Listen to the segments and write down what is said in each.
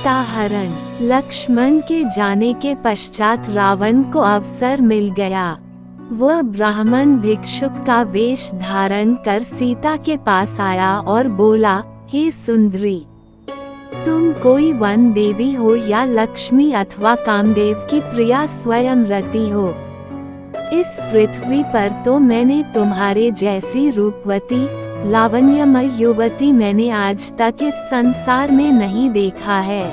सीता हरण। लक्ष्मण के जाने के पश्चात रावण को अवसर मिल गया। वह ब्राह्मण भिक्षुक का वेश धारण कर सीता के पास आया और बोला, हे सुंदरी, तुम कोई वन देवी हो या लक्ष्मी अथवा कामदेव की प्रिया स्वयं रति हो। इस पृथ्वी पर तो मैंने तुम्हारे जैसी रूपवती लावण्यमय युवती मैंने आज तक इस संसार में नहीं देखा है।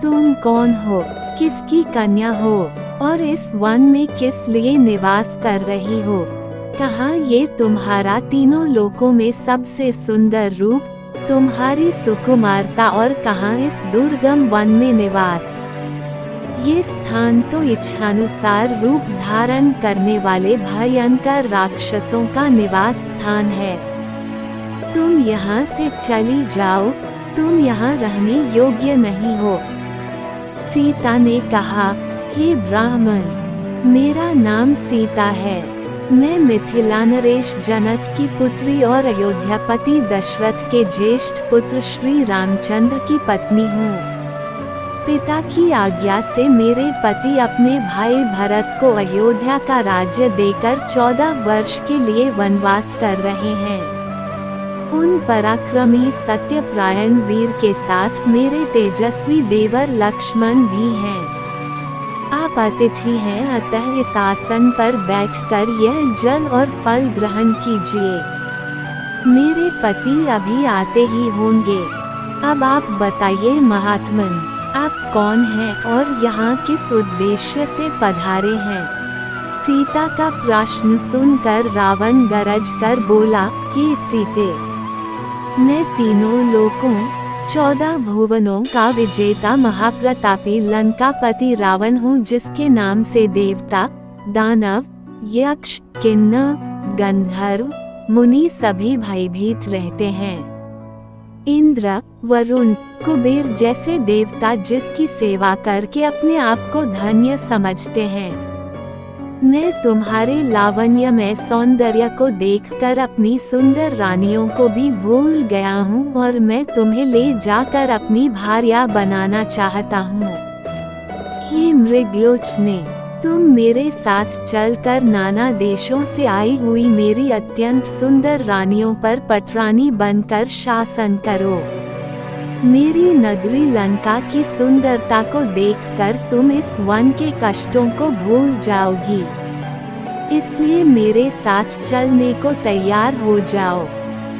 तुम कौन हो, किसकी कन्या हो और इस वन में किस लिए निवास कर रही हो? कहाँ ये तुम्हारा तीनों लोकों में सबसे सुंदर रूप, तुम्हारी सुकुमारता और कहाँ इस दुर्गम वन में निवास? ये स्थान तो इच्छानुसार रूप धारण करने वाले भयंकर राक्षसों का निवास स्थान है। तुम यहाँ से चली जाओ, तुम यहाँ रहने योग्य नहीं हो। सीता ने कहा, हे ब्राह्मण, मेरा नाम सीता है। मैं मिथिला नरेश जनक की पुत्री और अयोध्यापति दशरथ के ज्येष्ठ पुत्र श्री रामचंद्र की पत्नी हूँ। पिता की आज्ञा से मेरे पति अपने भाई भरत को अयोध्या का राज्य देकर 14 वर्ष के लिए वनवास कर रहे हैं। उन पराक्रमी सत्यप्रायण वीर के साथ मेरे तेजस्वी देवर लक्ष्मण भी हैं। आप अतिथि हैं, अतः इस आसन पर बैठकर यह जल और फल ग्रहण कीजिए। मेरे पति अभी आते ही होंगे। अब आप बताइए महात्मन, आप कौन हैं और यहाँ किस उद्देश्य से पधारे हैं? सीता का प्रश्न सुनकर रावण गरज कर बोला, हे सीते, मैं तीनों लोकों 14 भुवनों का विजेता महाप्रतापी लंकापति रावण हूँ, जिसके नाम से देवता, दानव, यक्ष, किन्नर, गंधर्व, मुनि सभी भयभीत रहते हैं। इंद्र, वरुण, कुबेर जैसे देवता जिसकी सेवा करके अपने आप को धन्य समझते हैं। मैं तुम्हारे लावण्यमय सौंदर्य को देखकर अपनी सुंदर रानियों को भी भूल गया हूँ और मैं तुम्हें ले जाकर अपनी भार्या बनाना चाहता हूँ। हे मृगलोचने, तुम मेरे साथ चलकर नाना देशों से आई हुई मेरी अत्यंत सुंदर रानियों पर पटरानी बनकर शासन करो। मेरी नगरी लंका की सुंदरता को देखकर तुम इस वन के कष्टों को भूल जाओगी। इसलिए मेरे साथ चलने को तैयार हो जाओ।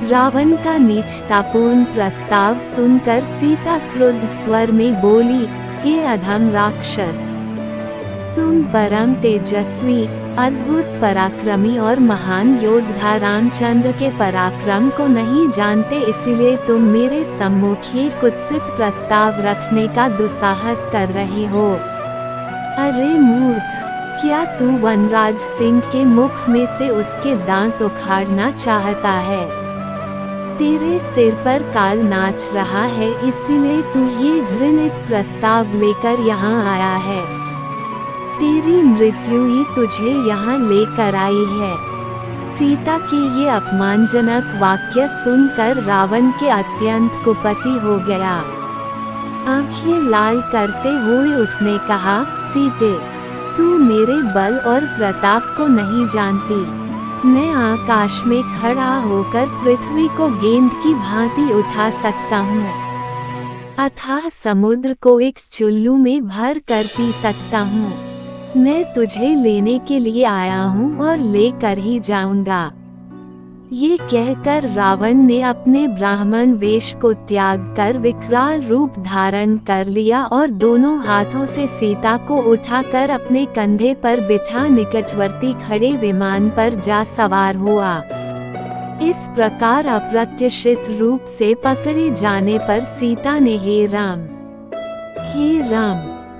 रावण का नीचतापूर्ण प्रस्ताव सुनकर सीता क्रुद्ध स्वर में बोली, हे अधम राक्षस, तुम परम तेजस्वी, अद्भुत पराक्रमी और महान योद्धा रामचंद्र के पराक्रम को नहीं जानते, इसीलिए तुम मेरे सम्मुख ये कुत्सित प्रस्ताव रखने का दुस्साहस कर रहे हो। अरे मूर्ख, क्या तू वनराज सिंह के मुख में से उसके दांत उखाड़ना चाहता है? तेरे सिर पर काल नाच रहा है, इसीलिए तू ये घृणित प्रस्ताव लेकर यहाँ आया है। तेरी मृत्यु ही तुझे यहाँ लेकर आई है। सीता के ये अपमानजनक वाक्य सुनकर रावण के अत्यंत कुपति हो गया। आंखें लाल करते हुए उसने कहा, सीते, तू मेरे बल और प्रताप को नहीं जानती। मैं आकाश में खड़ा होकर पृथ्वी को गेंद की भांति उठा सकता हूँ, अथाह समुद्र को एक चुल्लू में भर कर पी सकता हूँ। मैं तुझे लेने के लिए आया हूँ और लेकर ही जाऊंगा। ये कहकर रावण ने अपने ब्राह्मण वेश को त्याग कर विकराल रूप धारण कर लिया और दोनों हाथों से सीता को उठाकर अपने कंधे पर बिठा निकटवर्ती खड़े विमान पर जा सवार हुआ। इस प्रकार अप्रत्याशित रूप से पकड़े जाने पर सीता ने हे राम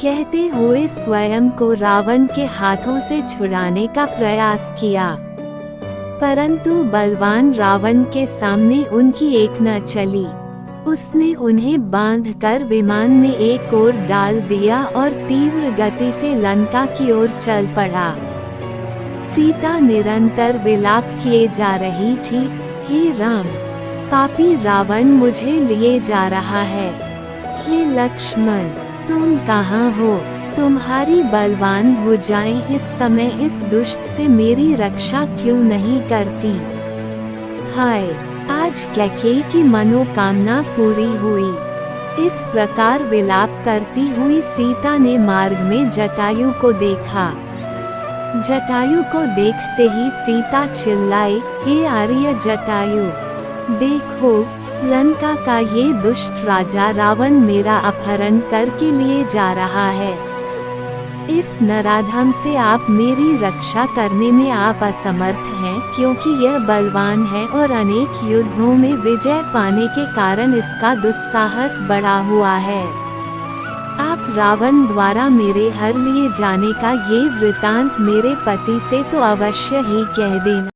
कहते हुए स्वयं को रावण के हाथों से छुड़ाने का प्रयास किया, परंतु बलवान रावण के सामने उनकी एक न चली। उसने उन्हें बांधकर विमान में एक ओर डाल दिया और तीव्र गति से लंका की ओर चल पड़ा। सीता निरंतर विलाप किए जा रही थी, हे राम, पापी रावण मुझे लिए जा रहा है। हे लक्ष्मण, तुम कहाँ हो? तुम्हारी बलवान भुजाएं इस समय इस दुष्ट से मेरी रक्षा क्यों नहीं करती? हाय, आज कैकेयी की मनोकामना पूरी हुई। इस प्रकार विलाप करती हुई सीता ने मार्ग में जटायु को देखा। जटायु को देखते ही सीता चिल्लाई, हे आर्य जटायु, देखो, लंका का ये दुष्ट राजा रावण मेरा अपहरण करके लिए जा रहा है। इस नराधम से आप मेरी रक्षा करने में आप असमर्थ हैं, क्योंकि यह बलवान है और अनेक युद्धों में विजय पाने के कारण इसका दुस्साहस बढ़ा हुआ है। आप रावण द्वारा मेरे हर लिए जाने का ये वृतांत मेरे पति से तो अवश्य ही कह देना।